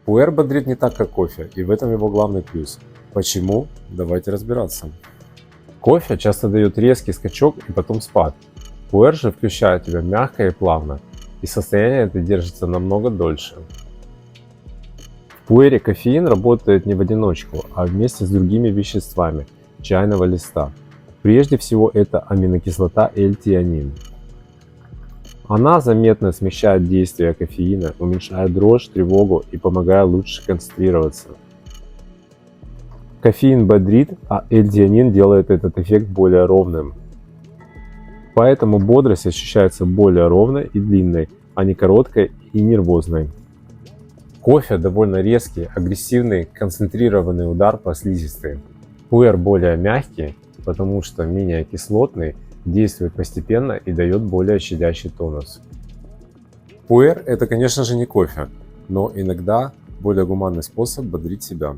Пуэр бодрит не так, как кофе, и в этом его главный плюс. Почему? Давайте разбираться. Кофе часто дает резкий скачок и потом спад. Пуэр же включает тебя мягко и плавно, и состояние это держится намного дольше. В пуэре кофеин работает не в одиночку, а вместе с другими веществами чайного листа. Прежде всего это аминокислота L-тианин. Она заметно смягчает действие кофеина, уменьшает дрожь, тревогу и помогает лучше концентрироваться. Кофеин бодрит, а L-тианин делает этот эффект более ровным. Поэтому бодрость ощущается более ровной и длинной, а не короткой и нервозной. Кофе довольно резкий, агрессивный, концентрированный удар по слизистой. Пуэр более мягкий, потому что менее кислотный, действует постепенно и дает более щадящий тонус. Пуэр это, конечно же, не кофе, но иногда более гуманный способ бодрить себя.